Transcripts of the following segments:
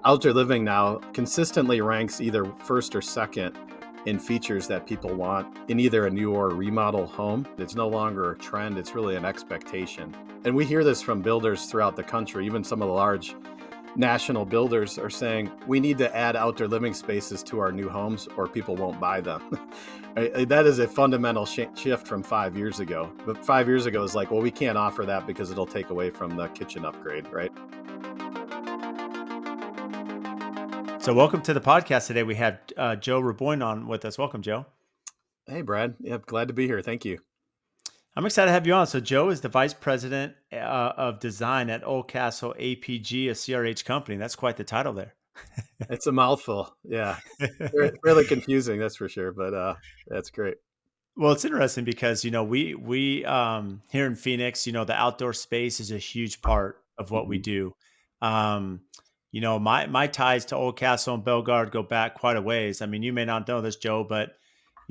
outdoor living now consistently ranks either first or second in features that people want in either a new or remodel home. It's no longer a trend, it's really an expectation. And we hear this from builders throughout the country. Even some of the large national builders are saying we need to add outdoor living spaces to our new homes or people won't buy them. That is a fundamental shift from 5 years ago. But 5 years ago is like, well, we can't offer that because it'll take away from the kitchen upgrade, right? So welcome to the podcast today. We have Joe Raboine on with us. Welcome, Joe. Hey, Brad. Yep, glad to be here. Thank you. I'm excited to have you on. So Joe is the Vice President of Design at Oldcastle APG, a CRH company. That's quite the title there. It's a mouthful. Yeah. Really confusing, that's for sure. But that's great. Well, it's interesting because, we here in Phoenix, the outdoor space is a huge part of what we do. My ties to Oldcastle and Bellegarde go back quite a ways. I mean, you may not know this, Joe, but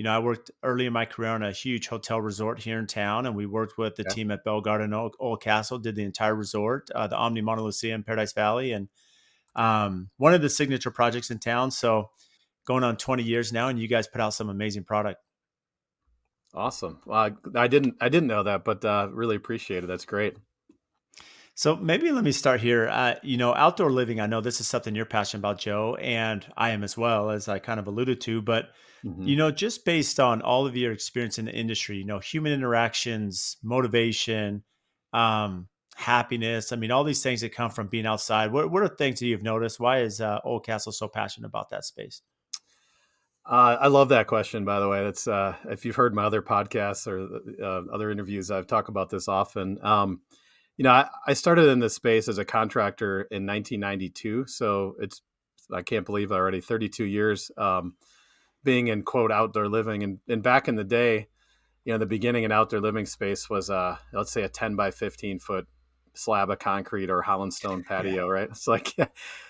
I worked early in my career on a huge hotel resort here in town, and we worked with the team at Bellegarde and Oldcastle, did the entire resort, the Omni Mauna Lucia in Paradise Valley, and one of the signature projects in town. So going on 20 years now, and you guys put out some amazing product. Awesome. Well, I didn't know that, but really appreciate it. That's great. So maybe let me start here. Outdoor living, I know this is something you're passionate about, Joe, and I am as well, as I kind of alluded to. But, just based on all of your experience in the industry, human interactions, motivation, happiness, I mean, all these things that come from being outside. What are things that you've noticed? Why is Oldcastle so passionate about that space? I love that question, by the way. That's if you've heard my other podcasts or other interviews, I've talked about this often. I started in this space as a contractor in 1992. So I can't believe already 32 years being in quote outdoor living. And back in the day, the beginning in outdoor living space was let's say a 10 by 15 foot slab of concrete or Holland stone patio, right? It's like,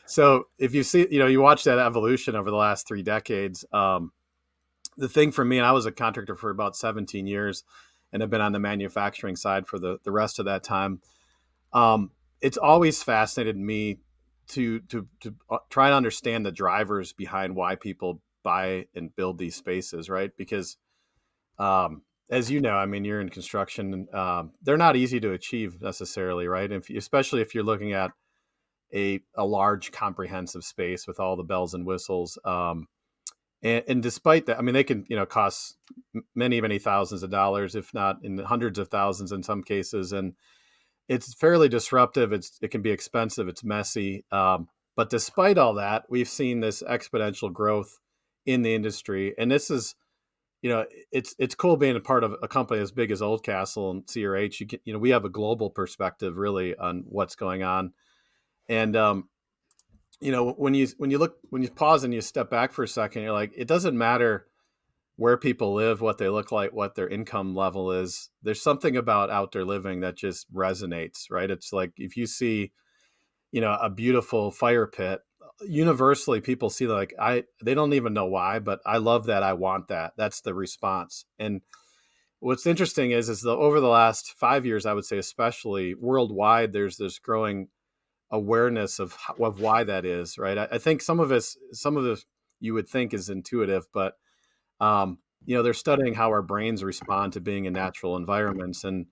so if you see, you watch that evolution over the last 3 decades. The thing for me, and I was a contractor for about 17 years and have been on the manufacturing side for the rest of that time. It's always fascinated me to try to understand the drivers behind why people buy and build these spaces, right? Because as you know, I mean, you're in construction, they're not easy to achieve necessarily, right? Especially if you're looking at a large comprehensive space with all the bells and whistles. And despite that, I mean, they can, cost many thousands of dollars, if not in the hundreds of thousands in some cases. And it's fairly disruptive. It can be expensive. It's messy. But despite all that, we've seen this exponential growth in the industry. And this is, it's cool being a part of a company as big as Oldcastle and CRH. We have a global perspective really on what's going on. And, when you pause and you step back for a second, you're like, it doesn't matter where people live, what they look like, what their income level is. There's something about outdoor living that just resonates, right? It's like if you see, a beautiful fire pit, universally people see they don't even know why, but I love that. I want that. That's the response. And what's interesting is over the last 5 years, I would say, especially worldwide, there's this growing awareness of why that is, right? I think some of this you would think is intuitive, but they're studying how our brains respond to being in natural environments, and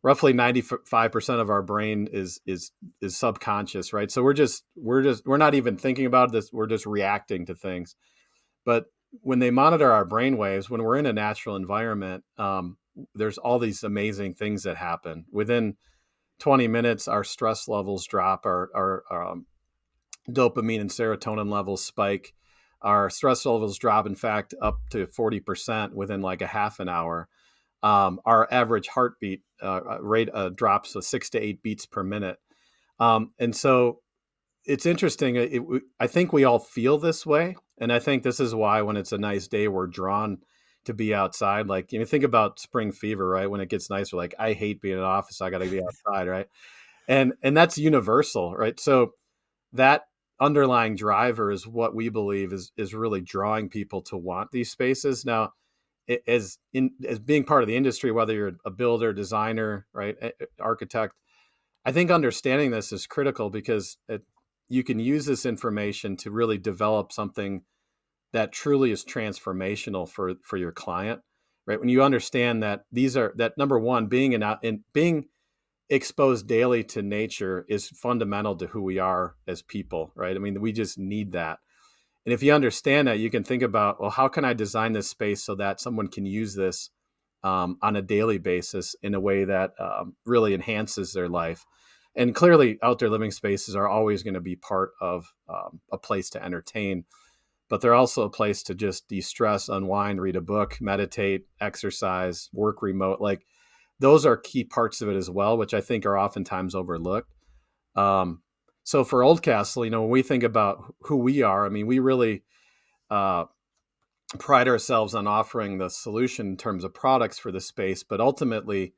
roughly 95% of our brain is subconscious, right? So we're not even thinking about this. We're just reacting to things. But when they monitor our brain waves, when we're in a natural environment, there's all these amazing things that happen. Within 20 minutes, our stress levels drop, our dopamine and serotonin levels spike. Our stress levels drop, in fact, up to 40% within like a half an hour. Our average heartbeat rate drops to 6 to 8 beats per minute. And so it's interesting. I think we all feel this way. And I think this is why when it's a nice day, we're drawn to be outside. Like, think about spring fever, right? When it gets nice, we're like, I hate being in an office. I got to be outside, right? And that's universal, right? So that underlying driver is what we believe is really drawing people to want these spaces. Now, as being part of the industry, whether you're a builder, designer, right, architect, I think understanding this is critical because you can use this information to really develop something that truly is transformational for your client, right? When you understand that these are that number one, being exposed daily to nature is fundamental to who we are as people, right? I mean, we just need that. And if you understand that, you can think about, well, how can I design this space so that someone can use this on a daily basis in a way that really enhances their life? And clearly, outdoor living spaces are always going to be part of a place to entertain, but they're also a place to just de-stress, unwind, read a book, meditate, exercise, work remote. Like those are key parts of it as well, which I think are oftentimes overlooked. Um, so for Oldcastle, when we think about who we are, I mean, we really uh, pride ourselves on offering the solution in terms of products for the space, but ultimately,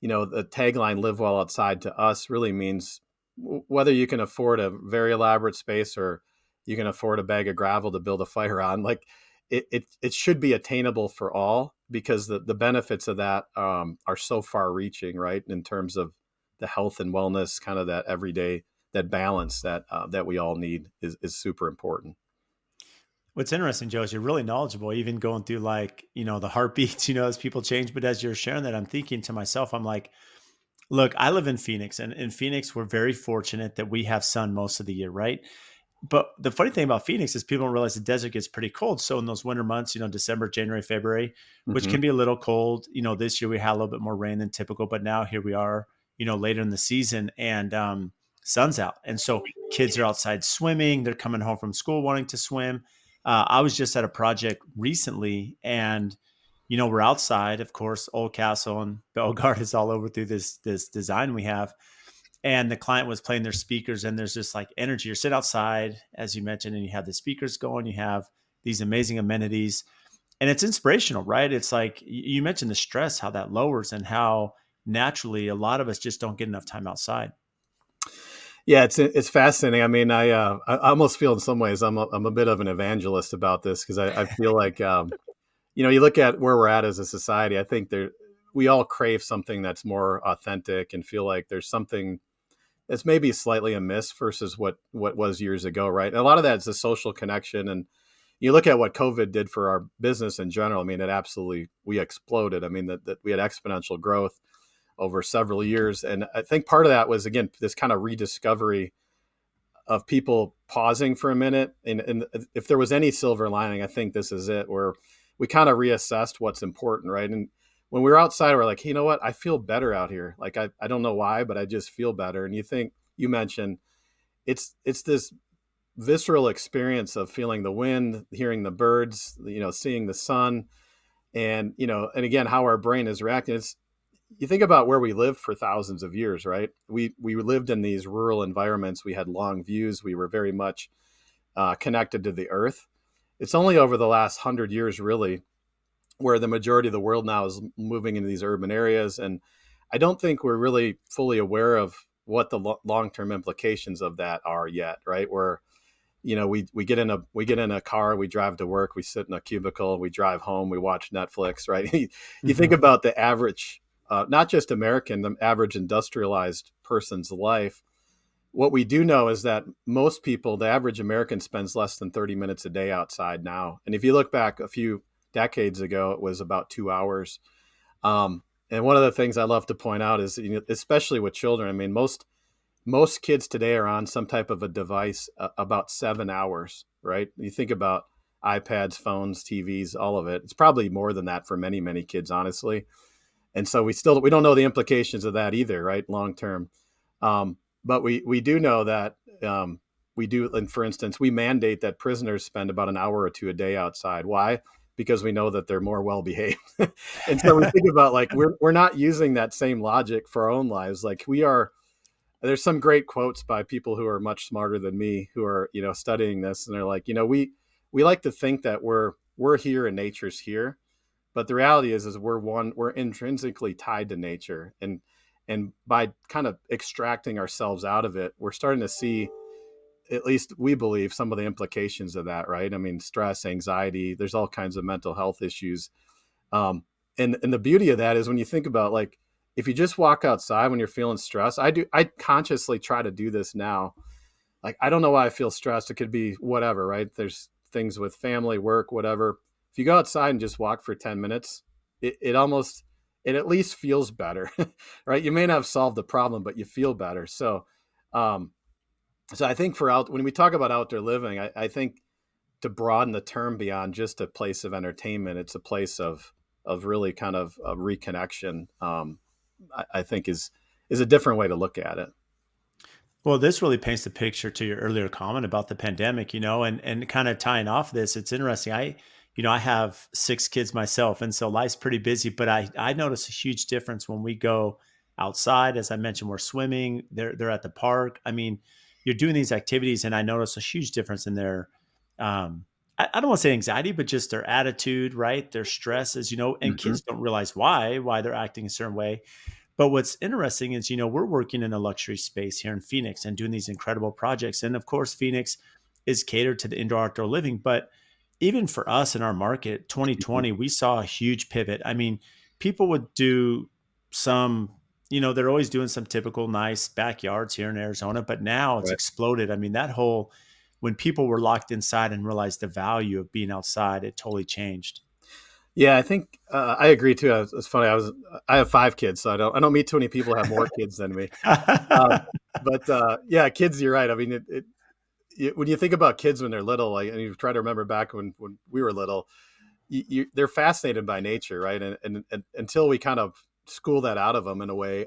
the tagline "Live well outside" to us really means whether you can afford a very elaborate space or you can afford a bag of gravel to build a fire on. Like it should be attainable for all, because the benefits of that are so far reaching, right? In terms of the health and wellness, kind of that everyday, that balance that we all need is super important. What's interesting, Joe, is you're really knowledgeable, even going through like, the heartbeats, as people change. But as you're sharing that, I'm thinking to myself, I'm like, look, I live in Phoenix, and in Phoenix, we're very fortunate that we have sun most of the year, right? But the funny thing about Phoenix is people don't realize the desert gets pretty cold. So in those winter months, December, January, February, which Hmm. can be a little cold, this year we had a little bit more rain than typical, but now here we are, later in the season, and sun's out. And so kids are outside swimming. They're coming home from school wanting to swim. I was just at a project recently, and we're outside, of course. Oldcastle and Bellegarde is all over through this design we have, and the client was playing their speakers, and there's just like energy. You sit outside, as you mentioned, and you have the speakers going. You have these amazing amenities, and it's inspirational, right? It's like you mentioned the stress, how that lowers, and how naturally a lot of us just don't get enough time outside. Yeah, it's fascinating. I mean, I almost feel in some ways I'm a bit of an evangelist about this, because I feel like you look at where we're at as a society. I think we all crave something that's more authentic and feel like there's something that's maybe slightly amiss versus what was years ago, right? And a lot of that is the social connection. And you look at what COVID did for our business in general. I mean, we exploded. I mean, that we had exponential growth over several years. And I think part of that was, again, this kind of rediscovery of people pausing for a minute. And if there was any silver lining, I think this is it, where we kind of reassessed what's important, right? And when we were outside, we're like, hey, you know what? I feel better out here. Like, I don't know why, but I just feel better. And you mentioned it's this visceral experience of feeling the wind, hearing the birds, seeing the sun, and again, how our brain is reacting. You think about where we lived for thousands of years, right? We lived in these rural environments. We had long views. We were very much connected to the earth. It's only over the last 100 years, really, where the majority of the world now is moving into these urban areas, and I don't think we're really fully aware of what the long-term implications of that are yet, right? Where we get in a car, we drive to work, we sit in a cubicle, we drive home, we watch Netflix, right? You think Mhm. about the average, not just American, the average industrialized person's life. What we do know is that most people, the average American, spends less than 30 minutes a day outside now. And if you look back a few decades ago, it was about 2 hours. And one of the things I love to point out is, especially with children, I mean, most kids today are on some type of a device about 7 hours, right? You think about iPads, phones, TVs, all of it. It's probably more than that for many, many kids, honestly. And so we don't know the implications of that either, right? Long term. But we do know that we do. And for instance, we mandate that prisoners spend about an hour or two a day outside. Why? Because we know that they're more well behaved. And so we think about, like, we're not using that same logic for our own lives. Like, there's some great quotes by people who are much smarter than me, who are studying this, and they're like, we like to think that we're here and nature's here, but the reality is we're intrinsically tied to nature, and by kind of extracting ourselves out of it, we're starting to see, at least we believe, some of the implications of that, right? I mean, stress, anxiety, there's all kinds of mental health issues. Um, and the beauty of that is, when you think about, like, if you just walk outside when you're feeling stressed, I consciously try to do this now. like, I don't know why I feel stressed. It could be whatever, right? There's things with family, work, whatever. If you go outside and just walk for 10 minutes, it almost, it at least feels better, right? You may not have solved the problem, but you feel better. Um, so I think when we talk about outdoor living, I think to broaden the term beyond just a place of entertainment, it's a place of really kind of a reconnection. I think is a different way to look at it. Well, this really paints the picture to your earlier comment about the pandemic, and kind of tying off this, it's interesting. I have 6 kids myself, and so life's pretty busy, but I notice a huge difference when we go outside. As I mentioned, we're swimming, they're at the park. I mean, you're doing these activities, and I notice a huge difference in their I don't want to say anxiety, but just their attitude, right? Their stress is, and Hmm. kids don't realize why they're acting a certain way. But what's interesting is, we're working in a luxury space here in Phoenix and doing these incredible projects. And of course, Phoenix is catered to the indoor outdoor living. But even for us in our market, Hmm. 2020, we saw a huge pivot. I mean, people would do some, they're always doing some typical nice backyards here in Arizona, but now it's Right. exploded. I mean, when people were locked inside and realized the value of being outside, it totally changed. Yeah, I think I agree too. It's funny. I have 5 kids, so I don't meet too many people who have more kids than me. Uh, but yeah, kids. You're right. I mean, when you think about kids when they're little, like, and you try to remember back when we were little, they're fascinated by nature, right? And until we kind of school that out of them in a way,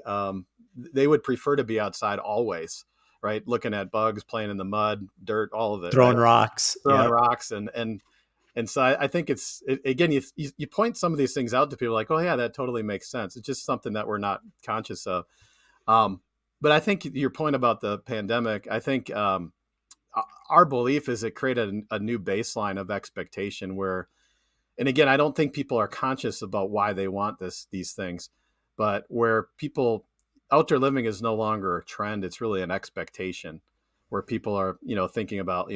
they would prefer to be outside always, right? Looking at bugs, playing in the mud, dirt, all of it, right? Throwing rocks. Throwing Yep. rocks and so I think again, you point some of these things out to people like, oh yeah, that totally makes sense. It's just something that we're not conscious of. Um, but I think your point about the pandemic, I think our belief is it created a new baseline of expectation where, and again, I don't think people are conscious about why they want these things, but where people outdoor living is no longer a trend; it's really an expectation, where people are thinking about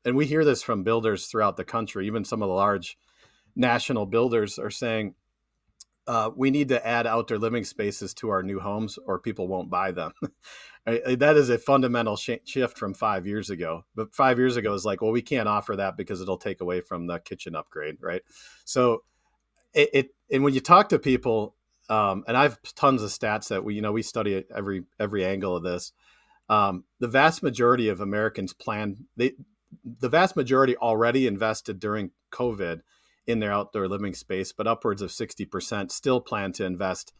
and we hear this from builders throughout the country. Even some of the large national builders are saying we need to add outdoor living spaces to our new homes, or people won't buy them. That is a fundamental shift from 5 years ago. But 5 years ago is like, well, we can't offer that because it'll take away from the kitchen upgrade, right? So and when you talk to people, and I've tons of stats that we study every angle of this. The vast majority of Americans the vast majority already invested during COVID in their outdoor living space, but upwards of 60% still plan to invest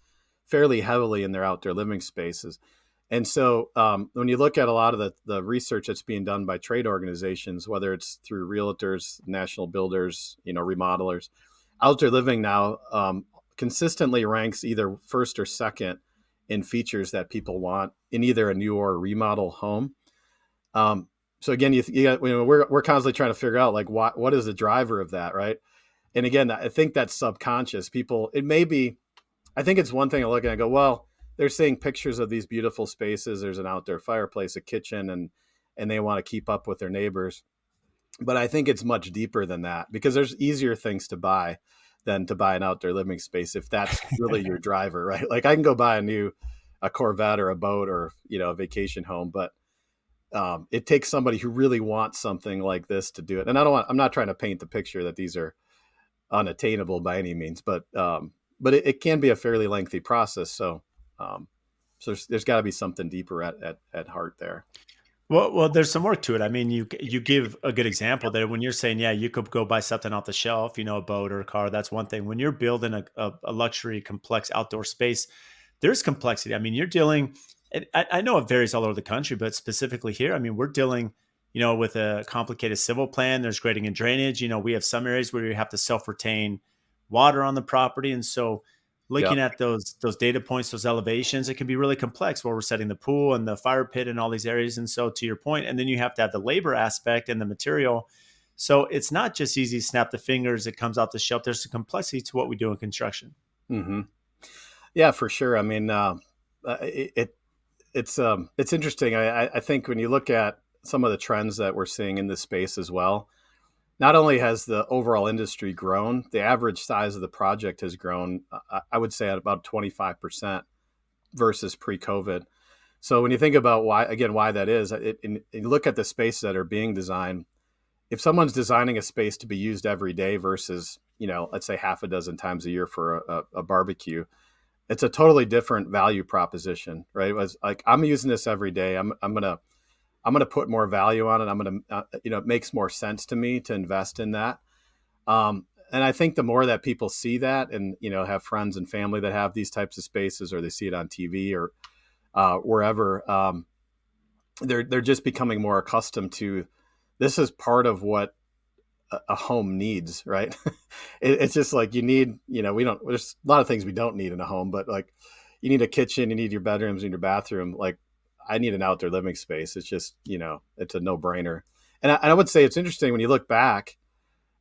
fairly heavily in their outdoor living spaces. And so when you look at a lot of the research that's being done by trade organizations, whether it's through realtors, national builders, remodelers, outdoor living now consistently ranks either first or second in features that people want in either a new or remodel home. Um, so again, we're constantly trying to figure out like what is the driver of that, right? And again, I think that's subconscious. People, it may be. I think it's one thing to look at and go, well, they're seeing pictures of these beautiful spaces. There's an outdoor fireplace, a kitchen, and they want to keep up with their neighbors. But I think it's much deeper than that because there's easier things to buy than to buy an outdoor living space if that's really your driver, right? Like I can go buy a Corvette or a boat or a vacation home, but it takes somebody who really wants something like this to do it. And I'm not trying to paint the picture that these are unattainable by any means, but it can be a fairly lengthy process. Um, so there's got to be something deeper at heart there. Well, there's some work to it. I mean, you give a good example there when you're saying, yeah, you could go buy something off the shelf, a boat or a car. That's one thing. When you're building a luxury, complex outdoor space, there's complexity. I mean, you're dealing. I know it varies all over the country, but specifically here, I mean, we're dealing, with a complicated civil plan. There's grading and drainage. We have some areas where you have to self-retain water on the property, and so Yeah. looking at those data points, those elevations, it can be really complex where we're setting the pool and the fire pit and all these areas. And so to your point, and then you have to have the labor aspect and the material. So it's not just easy to snap the fingers, it comes off the shelf. There's a complexity to what we do in construction. Hmm. Yeah, for sure. I mean, it's interesting. I think when you look at some of the trends that we're seeing in this space as well, not only has the overall industry grown, the average size of the project has grown. I would say at about 25% versus pre-COVID. So when you think about why that is, and you look at the spaces that are being designed. If someone's designing a space to be used every day versus, let's say half a dozen times a year for a barbecue, it's a totally different value proposition, right? It was like, I'm using this every day. I'm gonna put more value on it. I'm gonna, it makes more sense to me to invest in that. And I think the more that people see that, and have friends and family that have these types of spaces, or they see it on TV or wherever, they're just becoming more accustomed to, this is part of what a home needs, right? It's just like, you need, we don't, there's a lot of things we don't need in a home, but like, you need a kitchen, you need your bedrooms and your bathroom. Like, I need an outdoor living space. It's just, it's a no brainer. And I would say it's interesting when you look back,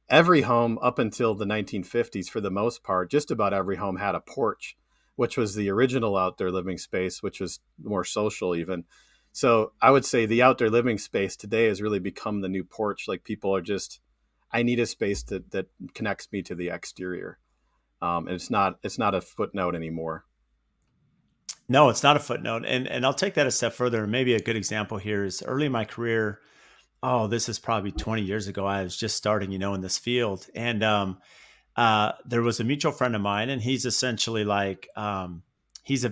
every home up until the 1950s, for the most part, just about every home had a porch, which was the original outdoor living space, which was more social even. So I would say the outdoor living space today has really become the new porch. Like, people are just, I need a space that connects me to the exterior. And it's not a footnote anymore. No, it's not a footnote. And I'll take that a step further. Maybe a good example here is early in my career. Oh, this is probably 20 years ago. I was just starting, in this field. And there was a mutual friend of mine, and he's essentially like, he's a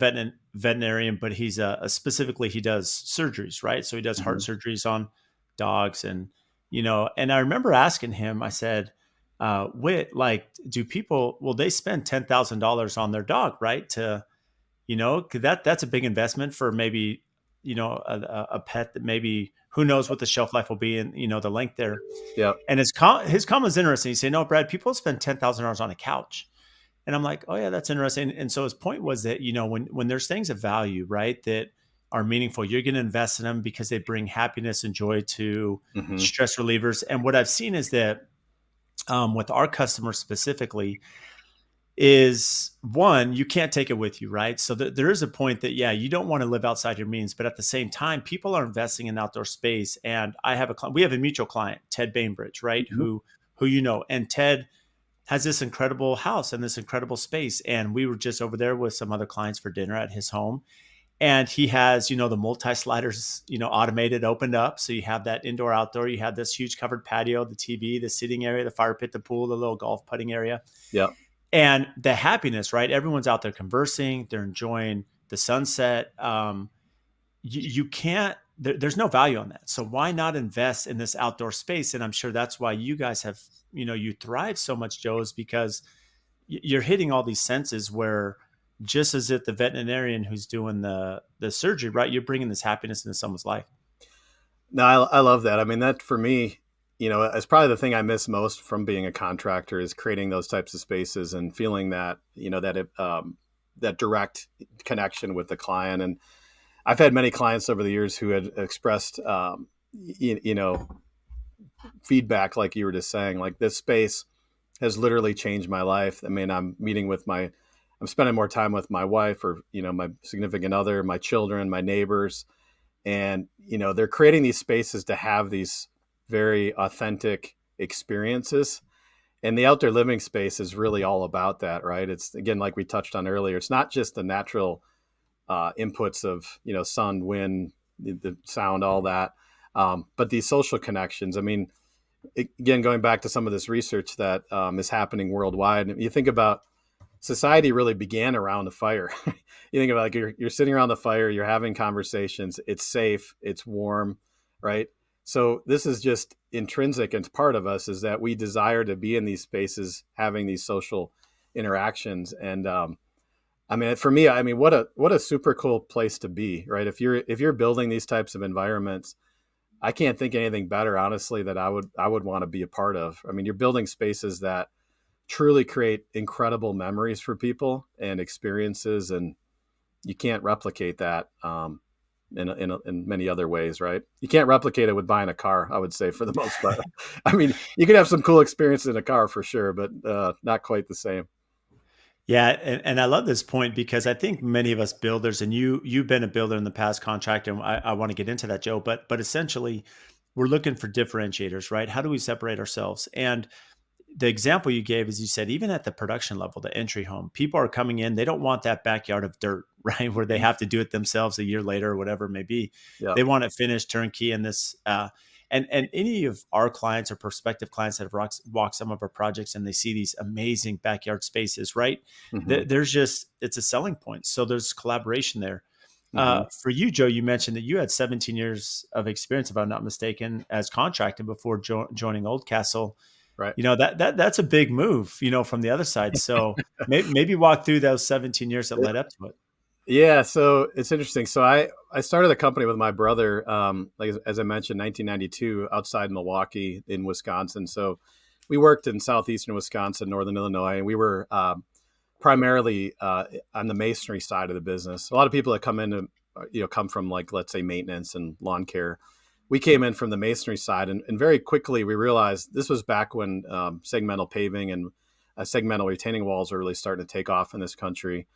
veterinarian, but he's specifically, he does surgeries, right? So he does heart Mm-hmm. surgeries on dogs. And I remember asking him, I said, Whit, like, do people, will they spend $10,000 on their dog, right? Cause that's a big investment for maybe, a pet that maybe, who knows what the shelf life will be, and, the length there. Yeah. And his comment was interesting. He said, "No, Brad, people spend $10,000 on a couch." And I'm like, "Oh yeah, that's interesting." And so his point was that, when there's things of value, right, that are meaningful, you're going to invest in them because they bring happiness and joy to Mm-hmm. stress relievers. And what I've seen is that, with our customers specifically, is one, you can't take it with you, right? So there is a point that, yeah, you don't want to live outside your means, but at the same time, people are investing in outdoor space. And we have a mutual client, Ted Bainbridge, right? Mm-hmm. And Ted has this incredible house and this incredible space. And we were just over there with some other clients for dinner at his home. And he has, the multi sliders, automated, opened up. So you have that indoor outdoor, you have this huge covered patio, the TV, the sitting area, the fire pit, the pool, the little golf putting area, Yeah. and the happiness, right? Everyone's out there conversing, they're enjoying the sunset. You can't, there's no value on that. So why not invest in this outdoor space? And I'm sure that's why you guys have, you thrive so much, Joe, is because you're hitting all these senses where, just as if the veterinarian who's doing the surgery, right? You're bringing this happiness into someone's life. No, I love that. I mean, that for me, it's probably the thing I miss most from being a contractor, is creating those types of spaces and feeling that, that direct connection with the client. And I've had many clients over the years who had expressed, feedback, like you were just saying, like, this space has literally changed my life. I mean, I'm spending more time with my wife, or, my significant other, my children, my neighbors. And, they're creating these spaces to have these very authentic experiences. And the outdoor living space is really all about that, right? It's, again, like we touched on earlier, it's not just the natural inputs of, sun, wind, the sound, all that. But these social connections. I mean, again, going back to some of this research that is happening worldwide, you think about, society really began around the fire. You think about, like, you're sitting around the fire, you're having conversations, it's safe, it's warm, right? So this is just intrinsic, and part of us is that we desire to be in these spaces, having these social interactions. And I mean, for me, I mean, what a super cool place to be, right? If you're building these types of environments, I can't think of anything better, honestly, that I would want to be a part of. I mean, you're building spaces that truly create incredible memories for people and experiences, and you can't replicate that in many other ways, right? You can't replicate it with buying a car, I would say, for the most part. I mean, you can have some cool experiences in a car for sure, but not quite the same. Yeah, and I love this point because I think many of us builders, and you've been a builder in the past, contractor, and I want to get into that, Joe. But essentially, we're looking for differentiators, right? How do we separate ourselves? And the example you gave is, you said, even at the production level, the entry home, people are coming in, they don't want that backyard of dirt. right? Where they Mhm. have to do it themselves a year later or whatever it may be. Yep. They want it finished turnkey in this. And any of our clients or prospective clients that have walked some of our projects and they see these amazing backyard spaces, right? Hmm. There's just, it's a selling point. So there's collaboration there. Hmm. For you, Joe, you mentioned that you had 17 years of experience, if I'm not mistaken, as contracting before joining Oldcastle. Right. That's a big move, from the other side. So maybe walk through those 17 years that led up to it. Yeah, so it's interesting. So I started the company with my brother, like as I mentioned, 1992, outside Milwaukee in Wisconsin. So we worked in southeastern Wisconsin, northern Illinois, and we were primarily on the masonry side of the business. A lot of people that come in, come from, like, let's say, maintenance and lawn care. We came in from the masonry side, and very quickly we realized this was back when segmental paving and segmental retaining walls were really starting to take off in this country.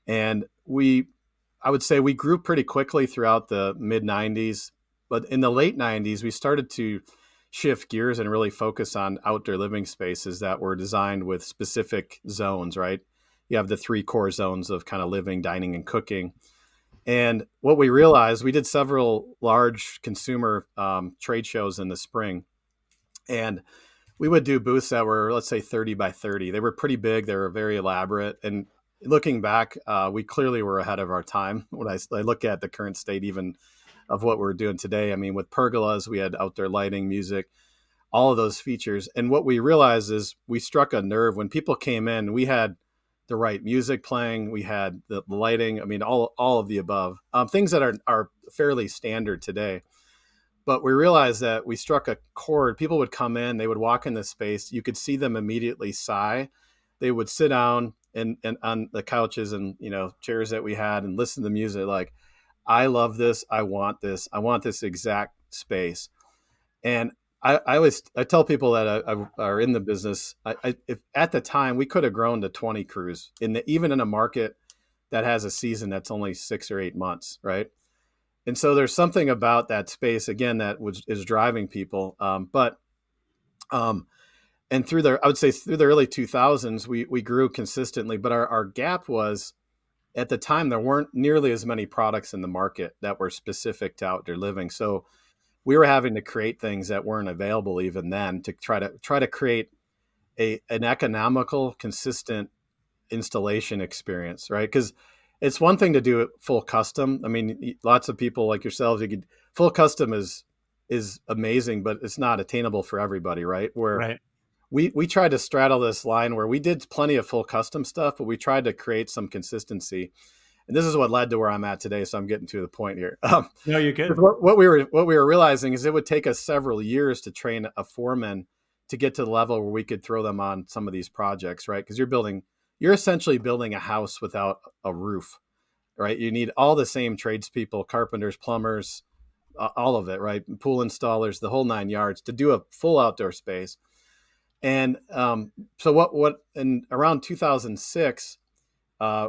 And I would say we grew pretty quickly throughout the mid 90s. But in the late 90s, we started to shift gears and really focus on outdoor living spaces that were designed with specific zones, right? You have the three core zones of kind of living, dining, and cooking. And what we realized, we did several large consumer trade shows in the spring. And we would do booths that were, let's say, 30 by 30. They were pretty big. They were very elaborate. And looking back, we clearly were ahead of our time. When I look at the current state, even of what we're doing today, I mean, with pergolas, we had outdoor lighting, music, all of those features. And what we realized is we struck a nerve when people came in. We had the right music playing, we had the lighting. I mean, all of the above, things that are fairly standard today. But we realized that we struck a chord. People would come in, they would walk in the space. You could see them immediately sigh. They would sit down and on the couches and chairs that we had and listen to music. Like, I love this. I want this. I want this exact space. And I tell people that are in the business. If at the time we could have grown to 20 crews even in a market that has a season that's only 6 or 8 months, right? And so there's something about that space again is driving people. Um, and I would say through the early 2000s, we grew consistently, but our gap was, at the time, there weren't nearly as many products in the market that were specific to outdoor living. So we were having to create things that weren't available even then to try to create an economical, consistent installation experience, right? Because it's one thing to do it full custom. I mean, lots of people like yourselves, full custom is amazing, but it's not attainable for everybody, right? Where Right. we tried to straddle this line where we did plenty of full custom stuff, but we tried to create some consistency. And this is what led to where I'm at today. So I'm getting to the point here. 'Cause No, you're good. what we were realizing is it would take us several years to train a foreman to get to the level where we could throw them on some of these projects, right? Because you're essentially building a house without a roof, right? You need all the same tradespeople, carpenters, plumbers, all of it, right? Pool installers, the whole nine yards to do a full outdoor space. And so what in around 2006,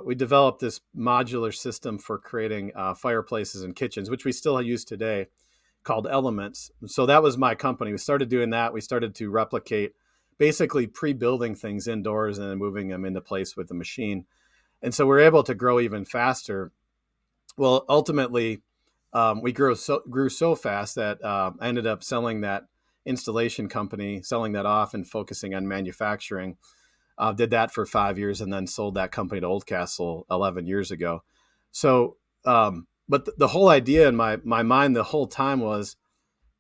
we developed this modular system for creating fireplaces and kitchens, which we still use today, called Elements. So that was my company. We started doing that. We started to replicate, basically pre-building things indoors and then moving them into place with the machine. And so we're able to grow even faster. Well, ultimately, we grew so fast that I ended up selling that installation company, selling that off and focusing on manufacturing. Did that for 5 years and then sold that company to Oldcastle 11 years ago. So, but the whole idea in my mind the whole time was,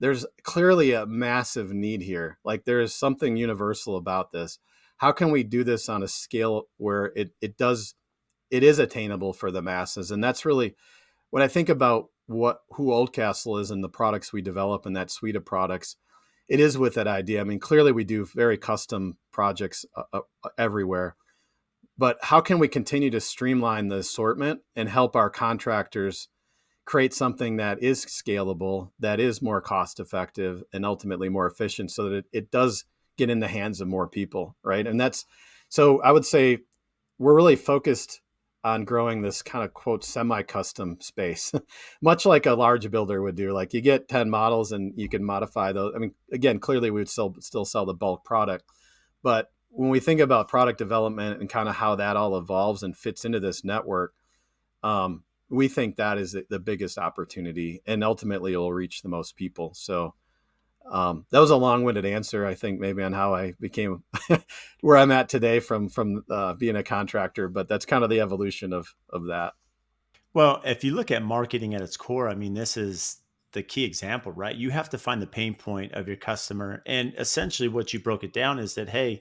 there's clearly a massive need here. Like, there's something universal about this. How can we do this on a scale where it is attainable for the masses? And that's really when I think about who Oldcastle is and the products we develop in that suite of products. It is with that idea. I mean, clearly we do very custom projects everywhere, but how can we continue to streamline the assortment and help our contractors create something that is scalable, that is more cost effective, and ultimately more efficient, so that it does get in the hands of more people, right? And that's so I would say we're really focused on growing this kind of, quote, semi-custom space, much like a large builder would do. Like, you get 10 models and you can modify those. I mean, again, clearly we would still sell the bulk product. But when we think about product development and kind of how that all evolves and fits into this network, We think that is the biggest opportunity, and ultimately it will reach the most people. So that was a long-winded answer, I think, maybe on how I became where I'm at today from being a contractor. But that's kind of the evolution of that. Well, if you look at marketing at its core, I mean, this is the key example, right? You have to find the pain point of your customer. And essentially, what you broke it down is that, hey,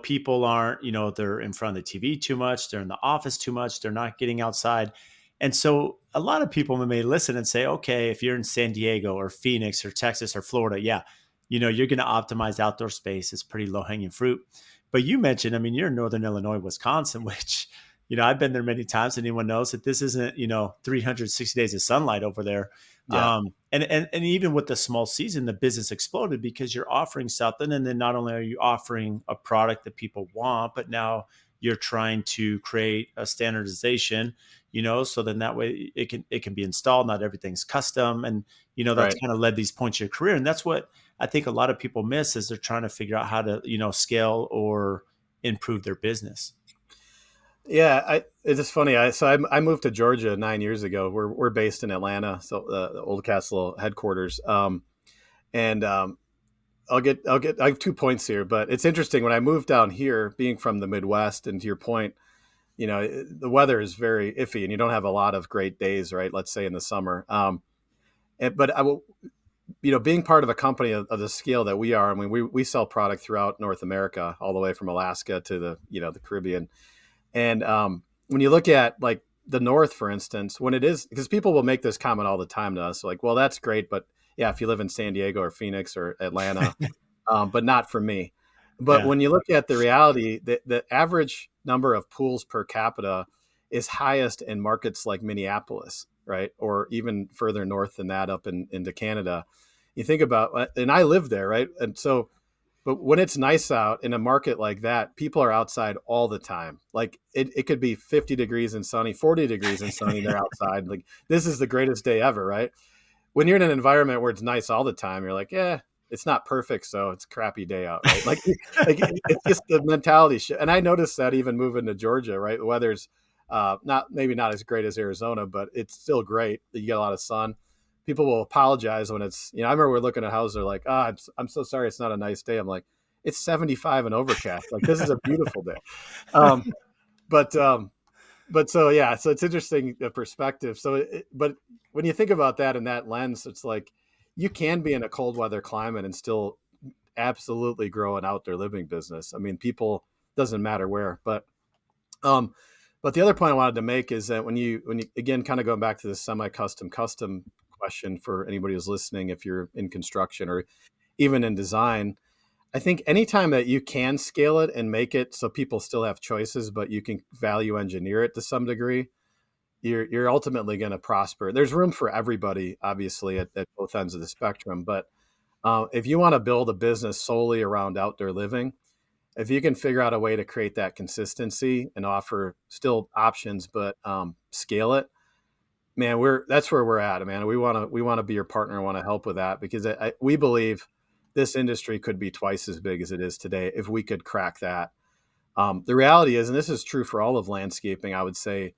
people aren't, they're in front of the TV too much, they're in the office too much, they're not getting outside. And so a lot of people may listen and say, okay, if you're in San Diego or Phoenix or Texas or Florida, yeah, you're going to optimize outdoor space. It's pretty low hanging fruit. But you mentioned, I mean, you're in Northern Illinois, Wisconsin, which, I've been there many times. Anyone knows that this isn't, 360 days of sunlight over there. Yeah, And even with the small season, the business exploded because you're offering something. And then not only are you offering a product that people want, but now you're trying to create a standardization, so then that way it can be installed. Not everything's custom. And, that's right. kind of led these points of your career. And that's what I think a lot of people miss is they're trying to figure out how to, scale or improve their business. Yeah, it's just funny. I moved to Georgia 9 years ago. We're based in Atlanta, so the Oldcastle headquarters. And I have 2 points here, but it's interesting when I moved down here, being from the Midwest, and to your point, the weather is very iffy, and you don't have a lot of great days, right? Let's say in the summer. But I will, being part of a company of the scale that we are. I mean, we sell product throughout North America, all the way from Alaska to the Caribbean. And when you look at like the North, for instance, when it is, because people will make this comment all the time to us, like, well, that's great, but yeah, if you live in San Diego or Phoenix or Atlanta, but not for me. But Yeah. when you look at the reality, the average number of pools per capita is highest in markets like Minneapolis, right? Or even further north than that, up into Canada. You think about, and I live there, right? And so, but when it's nice out in a market like that, people are outside all the time. Like it could be 50 degrees and sunny, 40 degrees and sunny. They're outside. Like this is the greatest day ever, right? When you're in an environment where it's nice all the time, you're like, yeah, it's not perfect, so it's a crappy day out, right? Like it's just the mentality shift. And I noticed that even moving to Georgia, right? The weather's not as great as Arizona, but it's still great. You get a lot of sun. People will apologize when it's, I remember we're looking at houses, they're like, oh, I'm so sorry, it's not a nice day. I'm like, it's 75 and overcast. Like this is a beautiful day. Um, but but so yeah, so it's interesting the perspective. But when you think about that in that lens, it's like you can be in a cold weather climate and still absolutely grow an outdoor living business. I mean, people, doesn't matter where. Um, but the other point I wanted to make is that when you again kind of going back to the semi-custom question for anybody who's listening, if you're in construction or even in design, I think anytime that you can scale it and make it so people still have choices, but you can value engineer it to some degree, you're ultimately going to prosper. There's room for everybody, obviously, at both ends of the spectrum. But if you want to build a business solely around outdoor living, if you can figure out a way to create that consistency and offer still options, but scale it, man, that's where we're at, man. We want to be your partner and want to help with that because we believe this industry could be twice as big as it is today if we could crack that. The reality is, and this is true for all of landscaping, I would say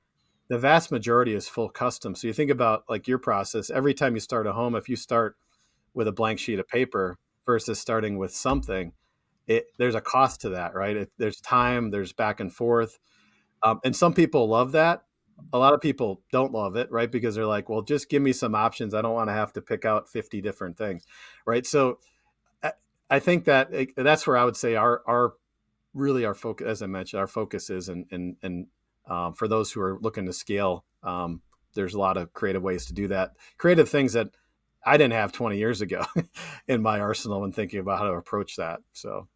the vast majority is full custom. So you think about like your process. Every time you start a home, if you start with a blank sheet of paper versus starting with something, there's a cost to that, right? There's time, there's back and forth. And some people love that. A lot of people don't love it, right? Because they're like, well, just give me some options. I don't want to have to pick out 50 different things, right? So I, I think that's where I would say our focus, as I mentioned, our focus is, and for those who are looking to scale, there's a lot of creative ways to do that. Creative things that I didn't have 20 years ago in my arsenal when thinking about how to approach that. So.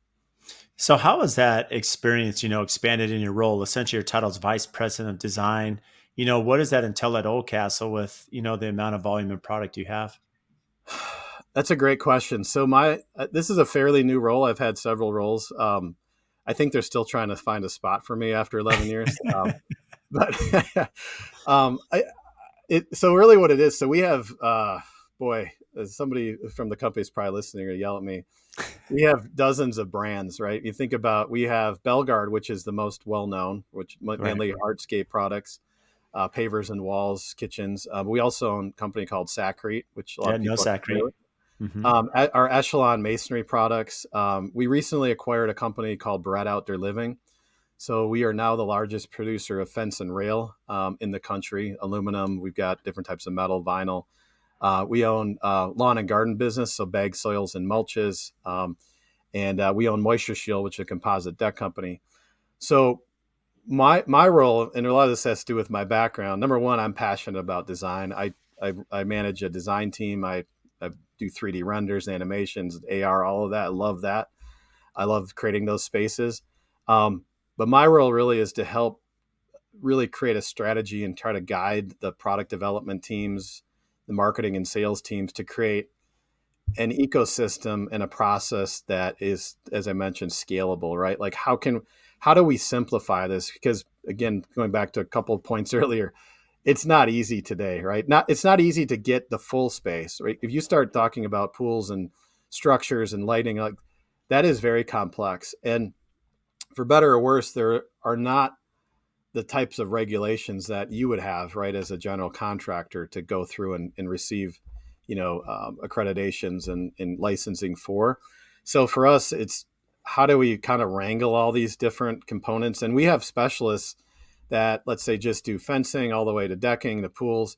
So how has that experience, expanded in your role? Essentially, your title is vice president of design. What does that entail at Oldcastle with, the amount of volume and product you have? That's a great question. So this is a fairly new role. I've had several roles. I think they're still trying to find a spot for me after 11 years. But I, so really what it is. So we have, boy, somebody from the company is probably listening or yell at me. We have dozens of brands, right? You think about, we have Belgard, which is the most well-known, which Right. mainly hardscape products. pavers and walls, kitchens. We also own a company called Sacrete, which a lot Yeah, of no people are familiar Sacrete. with. Hmm. Our Echelon masonry products. We recently acquired a company called Brad Outdoor Living. So we are now the largest producer of fence and rail in the country. Aluminum. We've got different types of metal, vinyl. We own lawn and garden business, so bag soils and mulches. And we own Moisture Shield, which is a composite deck company. So my role, and a lot of this has to do with my background. Number one, I'm passionate about design. I manage a design team. I do 3D renders, animations, AR, all of that. I love that. I love creating those spaces. But my role really is to help really create a strategy and try to guide the product development teams, the marketing and sales teams to create an ecosystem and a process that is, as I mentioned, scalable, right? Like how do we simplify this? Because again, going back to a couple of points earlier, it's not easy today, right? It's not easy to get the full space, right? If you start talking about pools and structures and lighting, like that is very complex. And for better or worse, there are not the types of regulations that you would have, right, as a general contractor to go through and receive, accreditations and licensing for. So for us, it's how do we kind of wrangle all these different components? And we have specialists that, let's say, just do fencing all the way to decking, the pools.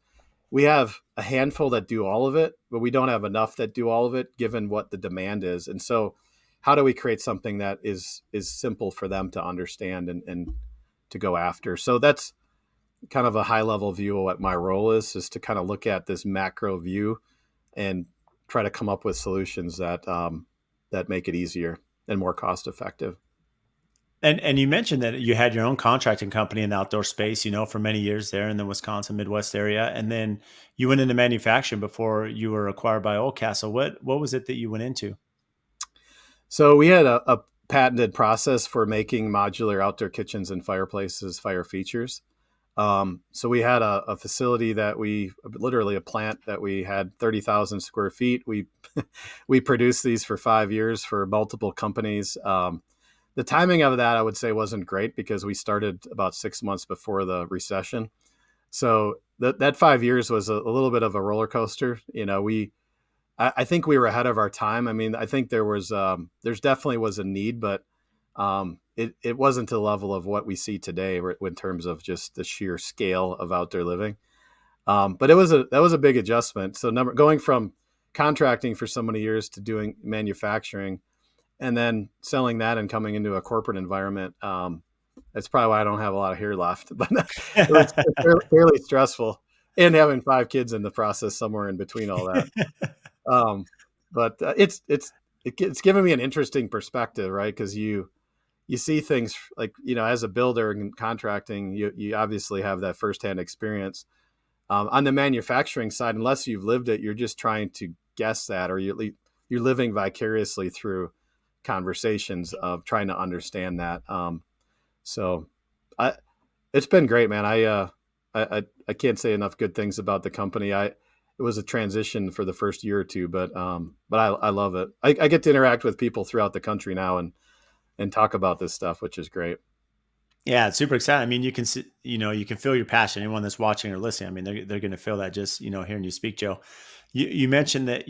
We have a handful that do all of it, but we don't have enough that do all of it, given what the demand is. And so, how do we create something that is simple for them to understand and to go after? So that's kind of a high level view of what my role is to kind of look at this macro view and try to come up with solutions that make it easier and more cost effective. And you mentioned that you had your own contracting company in the outdoor space, for many years there in the Wisconsin Midwest area, and then you went into manufacturing before you were acquired by Oldcastle. What was it that you went into? So we had a patented process for making modular outdoor kitchens and fireplaces, fire features. So we had a facility that we literally a plant that we had 30,000 square feet. We produced these for 5 years for multiple companies. The timing of that, I would say, wasn't great because we started about 6 months before the recession. So that 5 years was a little bit of a roller coaster. I think we were ahead of our time. I mean, I think there's definitely was a need, but it wasn't to the level of what we see today in terms of just the sheer scale of outdoor living. But that was a big adjustment. So going from contracting for so many years to doing manufacturing and then selling that and coming into a corporate environment. That's probably why I don't have a lot of hair left, but it was fairly stressful, and having 5 kids in the process somewhere in between all that. Um, but it's given me an interesting perspective, right? Because you see things like, as a builder and contracting, you obviously have that firsthand experience. On the manufacturing side, unless you've lived it, you're just trying to guess that, or you're living vicariously through conversations of trying to understand that. So I, it's been great, man. I can't say enough good things about the company. It was a transition for the first year or two, but I love it. I get to interact with people throughout the country now and talk about this stuff, which is great. Yeah, it's super exciting. I mean, you can see, you can feel your passion. Anyone that's watching or listening, I mean, they're going to feel that just, hearing you speak, Joe. You mentioned that,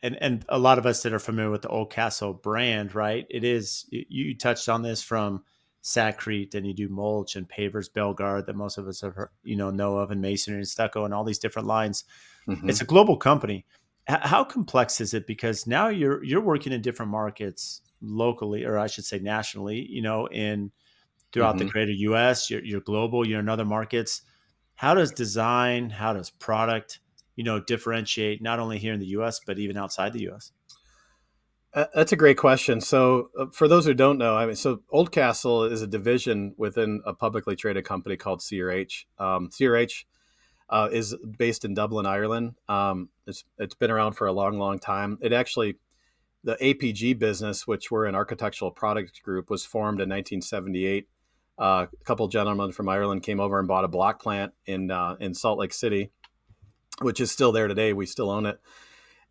and a lot of us that are familiar with the Oldcastle brand, right? It is, you touched on this from Sacrete, and you do mulch and pavers, Belgard that most of us have heard, know of, and masonry and stucco and all these different lines. It's Hmm. a global company. How complex is it? Because now you're working in different markets locally, or I should say nationally, in throughout the Hmm. greater US, you're global, you're in other markets. How does design, how does product, differentiate not only here in the US, but even outside the US? That's a great question. So, for those who don't know, I mean, so Oldcastle is a division within a publicly traded company called CRH. CRH is based in Dublin, Ireland. It's been around for a long, long time. It actually The APG business, which we're an architectural product group, was formed in 1978. A couple of gentlemen from Ireland came over and bought a block plant in Salt Lake City, which is still there today. We still own it.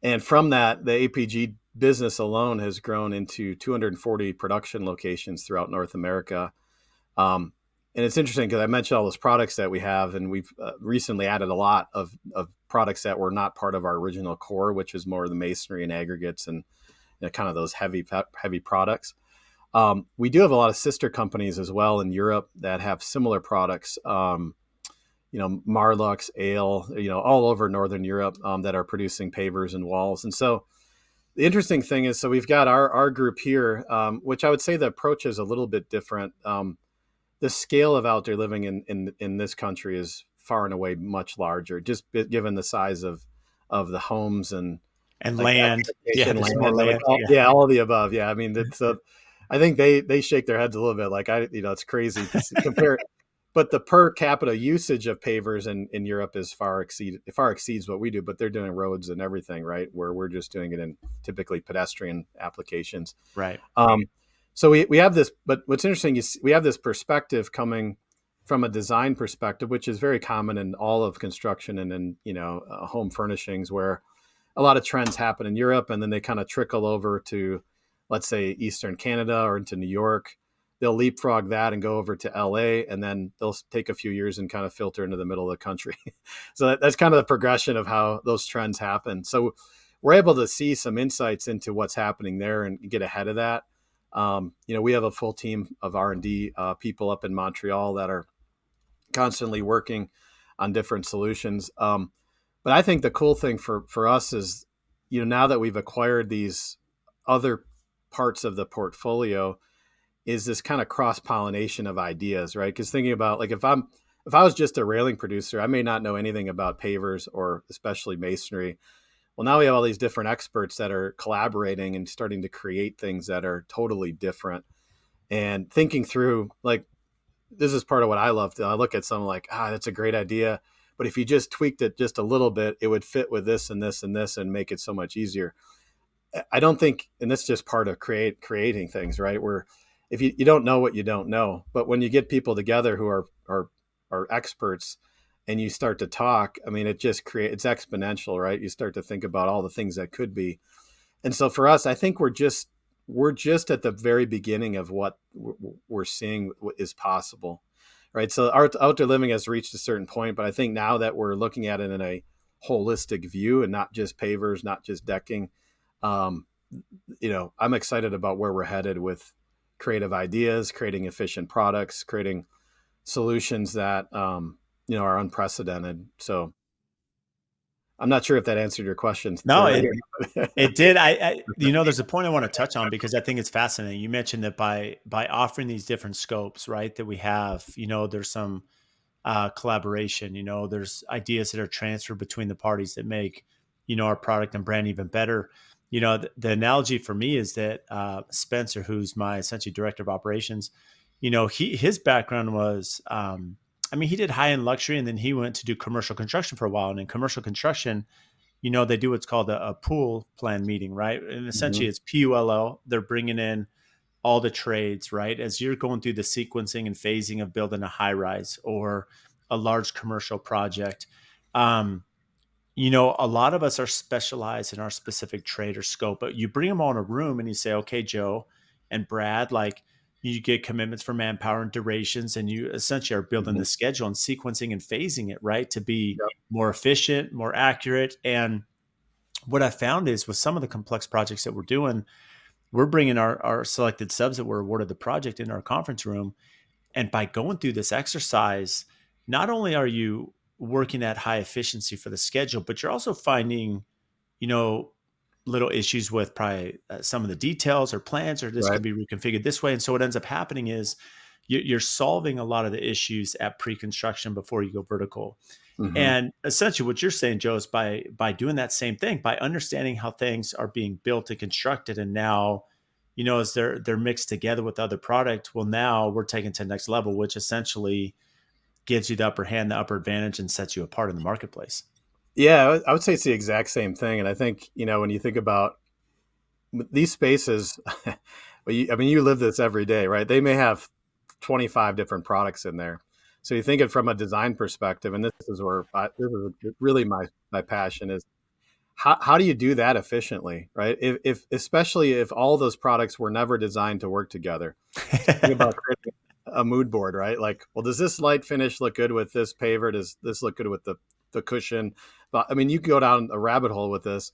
And from that, the APG business alone has grown into 240 production locations throughout North America. Um, And it's interesting because I mentioned all those products that we have, and we've recently added a lot of products that were not part of our original core, which is more of the masonry and aggregates and kind of those heavy products. We do have a lot of sister companies as well in Europe that have similar products. Marlux, Ale, all over Northern Europe that are producing pavers and walls. And so the interesting thing is, so we've got our group here, which I would say the approach is a little bit different. The scale of outdoor living in this country is far and away much larger, just given the size of the homes and And like land. Yeah, expectation there's more land, like land. Yeah. all of the above. Yeah, I mean, it's I think they shake their heads a little bit, like it's crazy to compare. But the per capita usage of pavers in Europe is far exceeds what we do. But they're doing roads and everything, right? Where we're just doing it in typically pedestrian applications. Right. So we have this, but what's interesting is we have this perspective coming from a design perspective, which is very common in all of construction and in home furnishings, where a lot of trends happen in Europe and then they kind of trickle over to, let's say, Eastern Canada or into New York. They'll leapfrog that and go over to LA, and then they'll take a few years and kind of filter into the middle of the country. So that's kind of the progression of how those trends happen. So we're able to see some insights into what's happening there and get ahead of that. We have a full team of R&D people up in Montreal that are constantly working on different solutions. But I think the cool thing for us is, now that we've acquired these other parts of the portfolio, is this kind of cross-pollination of ideas, right? Because thinking about, like, if I was just a railing producer, I may not know anything about pavers or especially masonry. Well, now we have all these different experts that are collaborating and starting to create things that are totally different, and thinking through, like, this is part of what I love. I look at something like, that's a great idea, but if you just tweaked it just a little bit, it would fit with this and this and this and make it so much easier. I don't think, and that's just part of creating things, right? Where if you don't know what you don't know, but when you get people together who are experts and you start to talk, I mean, it's exponential, right? You start to think about all the things that could be. And so for us, I think we're just at the very beginning of what we're seeing is possible, right? So our outdoor living has reached a certain point, but I think now that we're looking at it in a holistic view and not just pavers, not just decking, I'm excited about where we're headed with creative ideas, creating efficient products, creating solutions that, are unprecedented. So I'm not sure if that answered your question No, clearly. it did. There's a point I want to touch on because I think it's fascinating. You mentioned that by offering these different scopes, right, that we have, there's some collaboration. There's ideas that are transferred between the parties that make, our product and brand even better. The analogy for me is that Spencer, who's my essentially director of operations, his background was, he did high end luxury, and then he went to do commercial construction for a while. And in commercial construction, they do what's called a pool plan meeting, right? And essentially Mhm. it's PULO. They're bringing in all the trades, right? As you're going through the sequencing and phasing of building a high rise or a large commercial project. A lot of us are specialized in our specific trade or scope, but you bring them all in a room and you say, okay, Joe and Brad, like, you get commitments for manpower and durations, and you essentially are building Mhm. the schedule and sequencing and phasing it, right, to be Yep. more efficient, more accurate. And what I found is with some of the complex projects that we're doing, we're bringing our selected subs that were awarded the project in our conference room. And by going through this exercise, not only are you working at high efficiency for the schedule, but you're also finding, you know, little issues with probably some of the details or plans, or this Right. can be reconfigured this way. And so what ends up happening is you're solving a lot of the issues at pre-construction before you go vertical. Mhm. And essentially what you're saying, Joe, is by doing that same thing, by understanding how things are being built and constructed, and now, as they're mixed together with other product, well, now we're taking to the next level, which essentially gives you the upper hand, the upper advantage, and sets you apart in the marketplace. Yeah, I would say it's the exact same thing. And I think, when you think about these spaces, you live this every day, right? They may have 25 different products in there. So you think it from a design perspective, and this is where this is really my passion is how do you do that efficiently, right? If especially if all those products were never designed to work together. So think about creating a mood board, right? Like, well, does this light finish look good with this paver? Does this look good with the cushion? But I mean, you can go down a rabbit hole with this,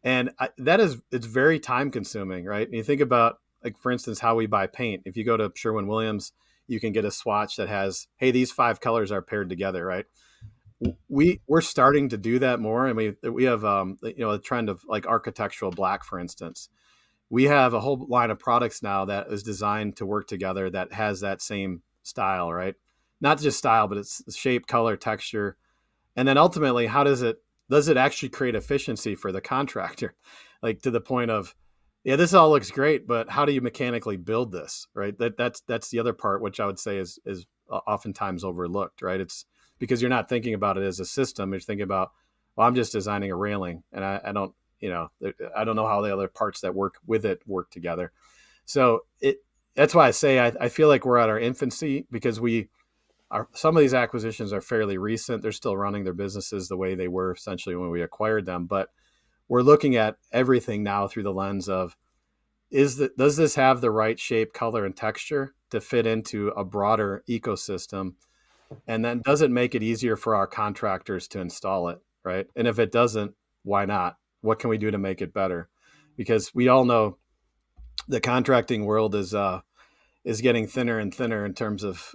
and it's very time consuming, right? And you think about, like, for instance, how we buy paint. If you go to Sherwin-Williams, you can get a swatch that has, hey, these 5 colors are paired together, right? We're starting to do that more, and we have a trend of like architectural black, for instance. We have a whole line of products now that is designed to work together that has that same style, right? Not just style, but it's shape, color, texture, and then ultimately, how does it actually create efficiency for the contractor? Like, to the point of, yeah, this all looks great, but how do you mechanically build this, right? That's the other part, which I would say is oftentimes overlooked, right? It's because you're not thinking about it as a system. You're thinking about, well, I'm just designing a railing, and I don't, I don't know how the other parts that work with it work together. So that's why I say I feel like we're at our infancy, because some of these acquisitions are fairly recent. They're still running their businesses the way they were essentially when we acquired them, but we're looking at everything now through the lens of, does this have the right shape, color, and texture to fit into a broader ecosystem? And then does it make it easier for our contractors to install it, right? And if it doesn't, why not? What can we do to make it better? Because we all know the contracting world is getting thinner and thinner in terms of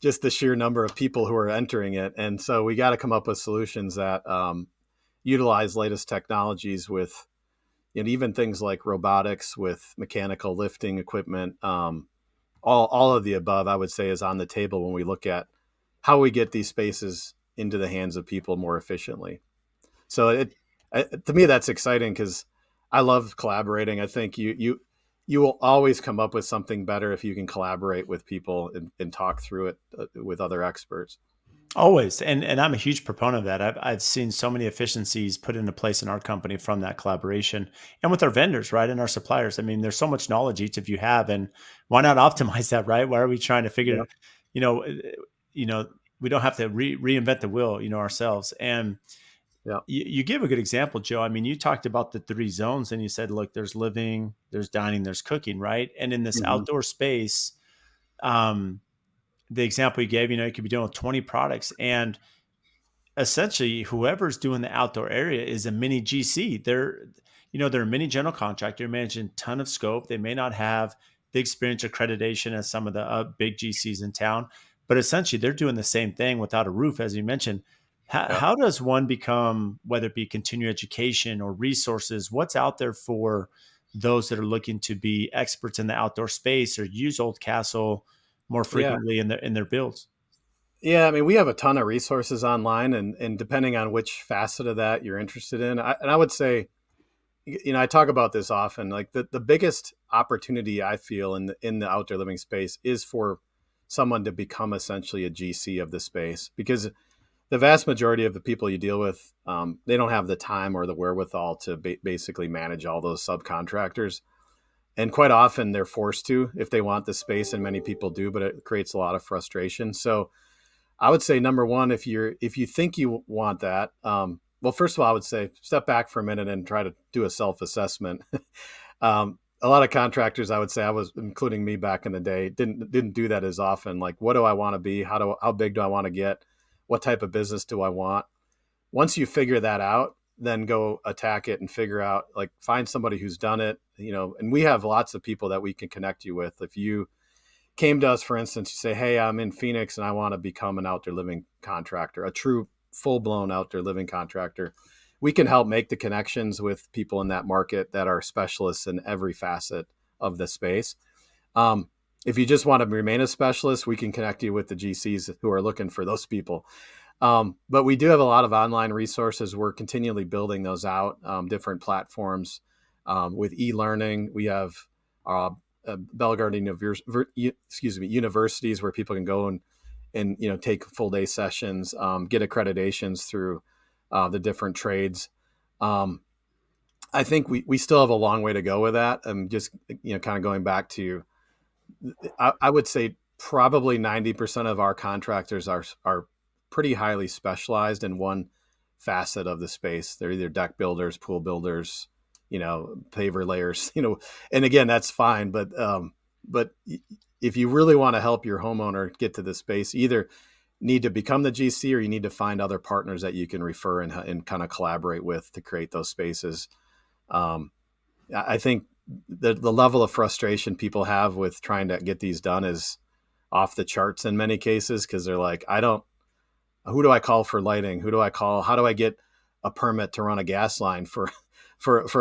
just the sheer number of people who are entering it. And so we got to come up with solutions that utilize latest technologies with, even things like robotics, with mechanical lifting equipment. All of the above, I would say, is on the table when we look at how we get these spaces into the hands of people more efficiently. So to me, that's exciting, because I love collaborating. I think you will always come up with something better if you can collaborate with people and talk through it with other experts. Always, and I'm a huge proponent of that. I've seen so many efficiencies put into place in our company from that collaboration, and with our vendors, right, and our suppliers. I mean, there's so much knowledge each of you have, and why not optimize that, right? Why are we trying to Yeah. figure, you know, uh, you know, we don't have to reinvent the wheel, ourselves. And Yeah. you give a good example, Joe. I mean, you talked about the three zones, and you said, look, there's living, there's dining, there's cooking, right? And in this Hmm. outdoor space, um, the example you gave, you could be doing with 20 products, and essentially whoever's doing the outdoor area is a mini GC. They're a mini general contractor managing a ton of scope. They may not have the experience accreditation as some of the big GCs in town, but essentially they're doing the same thing without a roof, as you mentioned. How, Yeah. how does one become, whether it be continuing education or resources, what's out there for those that are looking to be experts in the outdoor space or use Oldcastle more Yeah. frequently in their builds? Yeah. I mean, we have a ton of resources online, and depending on which facet of that you're interested in, and I would say, I talk about this often. Like, the biggest opportunity I feel in the outdoor living space is for someone to become essentially a GC of the space, because the vast majority of the people you deal with, they don't have the time or the wherewithal to basically manage all those subcontractors. And quite often they're forced to if they want the space, and many people do, but it creates a lot of frustration. So I would say, number one, if you think you want that, well, first of all, I would say step back for a minute and try to do a self assessment. A lot of contractors, I would say, I was, including me back in the day, didn't do that as often. Like, what do I want to be? How big do I want to get? What type of business do I want? Once you figure that out, then go attack it and figure out, like, find somebody who's done it. And we have lots of people that we can connect you with. If you came to us, for instance, you say, hey, I'm in Phoenix and I want to become an outdoor living contractor, a true full-blown outdoor living contractor, we can help make the connections with people in that market that are specialists in every facet of the space. um, if you just want to remain a specialist, we can connect you with the GCs who are looking for those people. But we do have a lot of online resources. We're continually building those out, different platforms, with e-learning. We have uh, Bell Garden universities where people can go and take full day sessions, get accreditations through the different trades. Um, I think we still have a long way to go with that. Just kind of going back to, I would say probably 90% of our contractors are pretty highly specialized in one facet of the space. They're either deck builders, pool builders, paver layers, and again, that's fine. But but if you really want to help your homeowner get to this space, you either need to become the GC or you need to find other partners that you can refer and kind of collaborate with to create those spaces. Um, I think the level of frustration people have with trying to get these done is off the charts in many cases, because they're like, who do I call for lighting? Who do I call? How do I get a permit to run a gas line for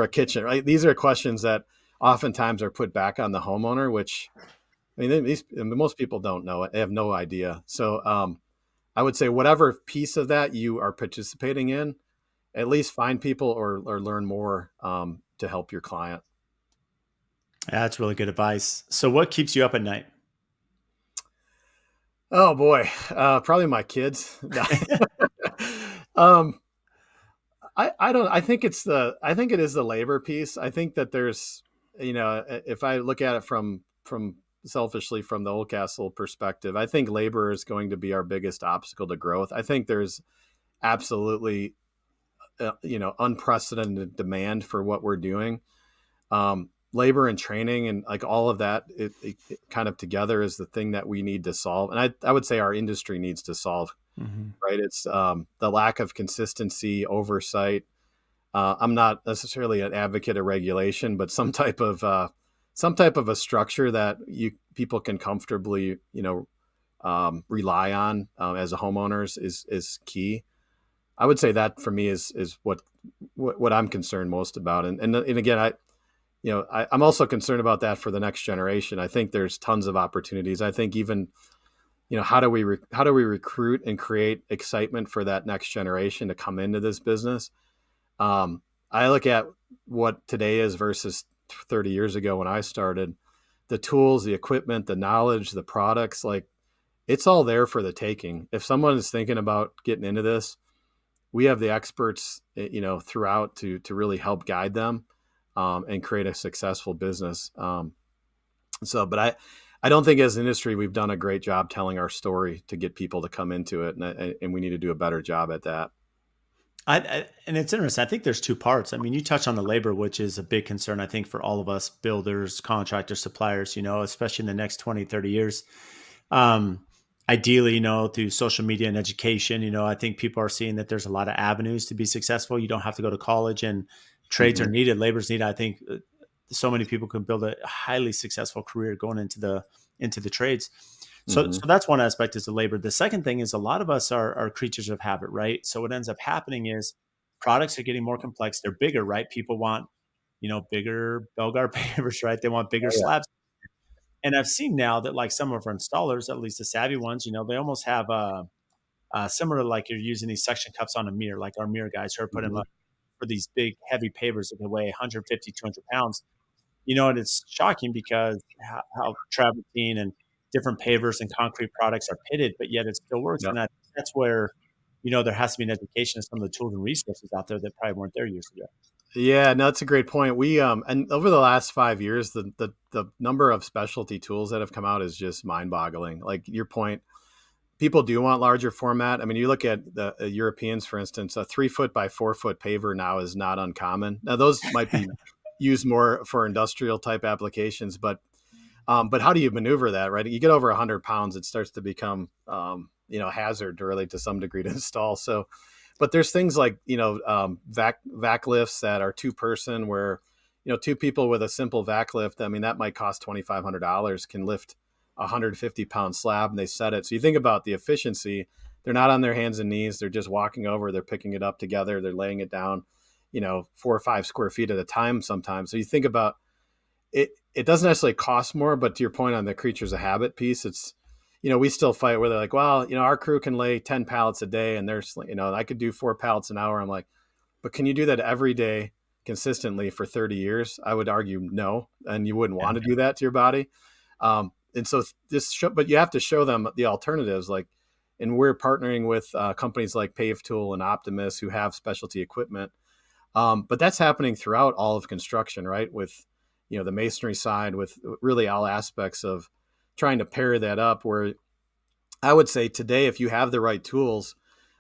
a kitchen? Right? These are questions that oftentimes are put back on the homeowner, which I mean, most people don't know it. They have no idea. So I would say whatever piece of that you are participating in, at least find people or learn more to help your client. Yeah, that's really good advice. So what keeps you up at night? Oh boy, probably my kids. um, I don't. I think it is the labor piece. I think that there's, if I look at it from selfishly from the Oldcastle perspective, I think labor is going to be our biggest obstacle to growth. I think there's absolutely, unprecedented demand for what we're doing. Labor and training and like all of that, it kind of together is the thing that we need to solve. And I would say our industry needs to solve, Mhm. right? It's the lack of consistency, oversight. I'm not necessarily an advocate of regulation, but some type of a structure that people can comfortably, rely on as a homeowners is key. I would say that for me is what I'm concerned most about. And again, I'm also concerned about that for the next generation. I think there's tons of opportunities. I think even, how do we recruit and create excitement for that next generation to come into this business? I look at what today is versus 30 years ago when I started. The tools, the equipment, the knowledge, the products, like it's all there for the taking. If someone is thinking about getting into this, we have the experts, throughout to really help guide them and create a successful business. But I don't think as an industry we've done a great job telling our story to get people to come into it, and we need to do a better job at that. And it's interesting. I think there's two parts. I mean, you touch on the labor, which is a big concern, I think, for all of us builders, contractors, suppliers, especially in the next 20, 30 years. Um, Ideally, through social media and education, I think people are seeing that there's a lot of avenues to be successful. You don't have to go to college, and trades are Hmm. needed, labor's needed. I think so many people can build a highly successful career going into the trades. So Hmm. that's one aspect is the labor. The second thing is a lot of us are creatures of habit, right? So what ends up happening is products are getting more complex. They're bigger, right? People want, bigger Belgar pavers, right? They want bigger Oh yeah. slabs. And I've seen now that like some of our installers, at least the savvy ones, they almost have similar to like you're using these suction cups on a mirror, like our mirror guys who are putting them Hmm. up for these big heavy pavers that can weigh 150, 200 pounds. And it's shocking because how travertine and different pavers and concrete products are pitted, but yet it still works. Yep. And that's where, there has to be an education of some of the tools and resources out there that probably weren't there years ago. Yeah, no, that's a great point. We and over the last 5 years, the number of specialty tools that have come out is just mind boggling. Like your point, people do want larger format. I mean, you look at the Europeans, for instance, a 3 foot by 4 foot paver now is not uncommon. Now those might be used more for industrial type applications, but how do you maneuver that, right? You get over 100 pounds, it starts to become, a hazard really to some degree to install. So, but there's things like, vac lifts that are two person where, two people with a simple vac lift, I mean, that might cost $2,500 can lift a 150-pound slab and they set it. So you think about the efficiency. They're not on their hands and knees. They're just walking over, they're picking it up together. They're laying it down, 4 or 5 square feet at a time sometimes. So you think about, it doesn't necessarily cost more, but to your point on the creatures of habit piece, it's, we still fight where they're like, well, our crew can lay 10 pallets a day and there's, I could do 4 pallets an hour. I'm like, but can you do that every day consistently for 30 years? I would argue no. And you wouldn't Yeah. want to do that to your body. And so but you have to show them the alternatives. Like, and we're partnering with companies like Pave Tool and Optimus who have specialty equipment. But that's happening throughout all of construction, right? With, the masonry side, with really all aspects of trying to pair that up. Where I would say today, if you have the right tools,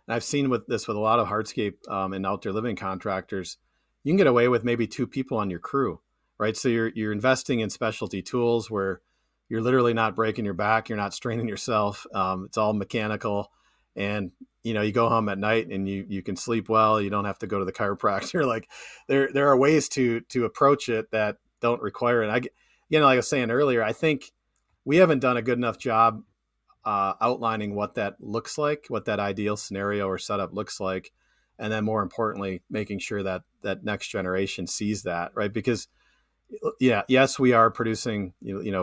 and I've seen with a lot of hardscape and outdoor living contractors, you can get away with maybe two people on your crew, right? So you're investing in specialty tools where you're literally not breaking your back, you're not straining yourself. It's all mechanical, and you go home at night and you can sleep well. You don't have to go to the chiropractor. Like there are ways to approach it that don't require it. Like I was saying earlier, I think we haven't done a good enough job outlining what that looks like, what that ideal scenario or setup looks like, and then more importantly, making sure that that next generation sees that, right? Because yes, we are producing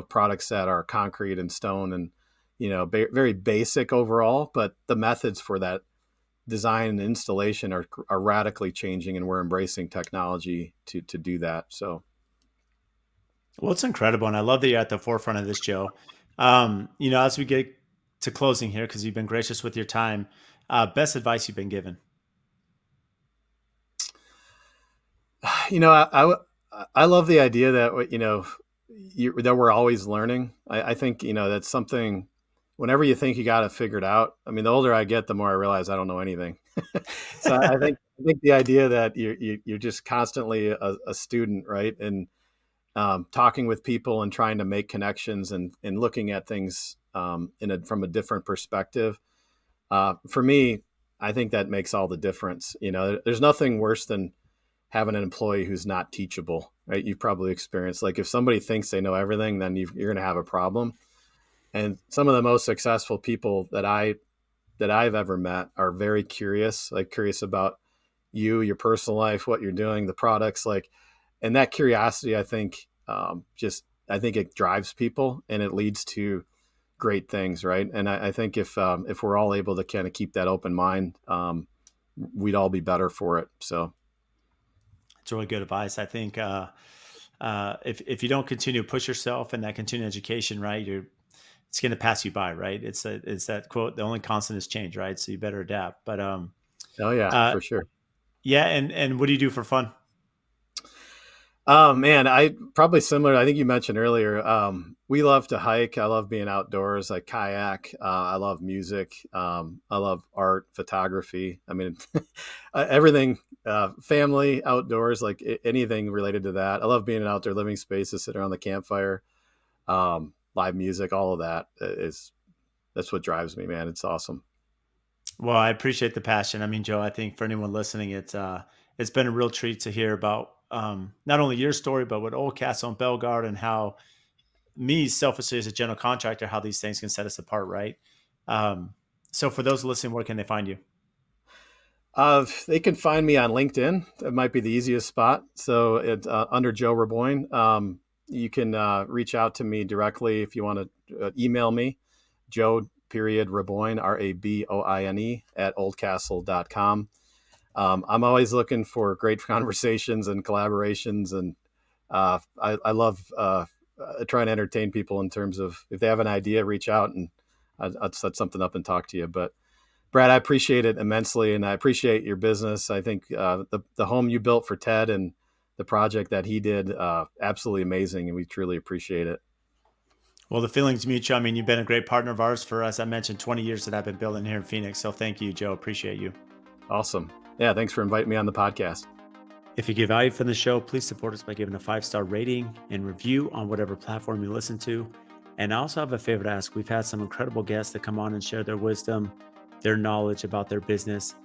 products that are concrete and stone and very basic overall, but the methods for that design and installation are radically changing, and we're embracing technology to do that. So Well, it's incredible, and I love that you're at the forefront of this, Joe. As we get to closing here, because you've been gracious with your time, best advice you've been given. I love the idea that that we're always learning. I think that's something. Whenever you think you got it figured out, I mean, the older I get, the more I realize I don't know anything. So I think the idea that you're just constantly a student, right, and talking with people and trying to make connections and looking at things from a different perspective. For me, I think that makes all the difference. There's nothing worse than having an employee who's not teachable, right? You've probably experienced, like, if somebody thinks they know everything, then you're going to have a problem. And some of the most successful people that I've ever met are very curious, like curious about you, your personal life, what you're doing, the products, like, and that curiosity, I think, I think it drives people and it leads to great things, right? And I think if we're all able to kind of keep that open mind, we'd all be better for it. So It's really good advice. I think if you don't continue to push yourself and that continued education, right, it's going to pass you by, right? It's that quote: "The only constant is change," right? So you better adapt. But oh yeah, uh, for sure. yeah, and what do you do for fun? Oh man, I probably similar. I think you mentioned earlier. We love to hike. I love being outdoors. I kayak. I love music. I love art, photography. I mean, everything. Family, outdoors, like anything related to that. I love being in outdoor living spaces, sit around the campfire, live music. All of that is that's what drives me, man. It's awesome. Well, I appreciate the passion. I mean, Joe, I think for anyone listening, it's been a real treat to hear about not only your story, but with Oldcastle and Bellegarde, and how me selfishly as a general contractor, how these things can set us apart, right? Um, so for those listening, where can they find you? They can find me on LinkedIn. That might be the easiest spot. So it's under Joe Raboine. You can reach out to me directly if you want to email me, Joe period Raboine, Raboine at oldcastle.com. I'm always looking for great conversations and collaborations. And I love trying to entertain people in terms of if they have an idea, reach out and I'll set something up and talk to you. But Brad, I appreciate it immensely, and I appreciate your business. I think the home you built for Ted and the project that he did, absolutely amazing, and we truly appreciate it. Well, the feeling's mutual. I mean, you've been a great partner of ours for, as I mentioned, 20 years that I've been building here in Phoenix. So thank you, Joe. Appreciate you. Awesome. Yeah, thanks for inviting me on the podcast. If you get value from the show, please support us by giving a 5-star rating and review on whatever platform you listen to. And I also have a favor to ask. We've had some incredible guests that come on and share their wisdom, their knowledge about their business.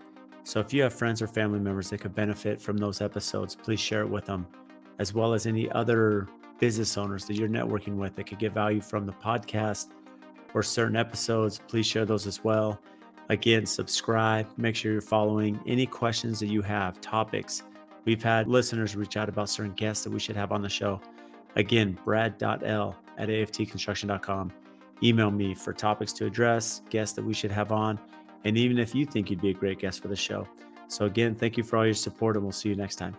So if you have friends or family members that could benefit from those episodes, please share it with them, as well as any other business owners that you're networking with that could get value from the podcast or certain episodes. Please share those as well. Again, subscribe, make sure you're following. Any questions that you have, topics. We've had listeners reach out about certain guests that we should have on the show. Again, brad.l@aftconstruction.com. Email me for topics to address, guests that we should have on, and even if you think you'd be a great guest for the show. So again, thank you for all your support, and we'll see you next time.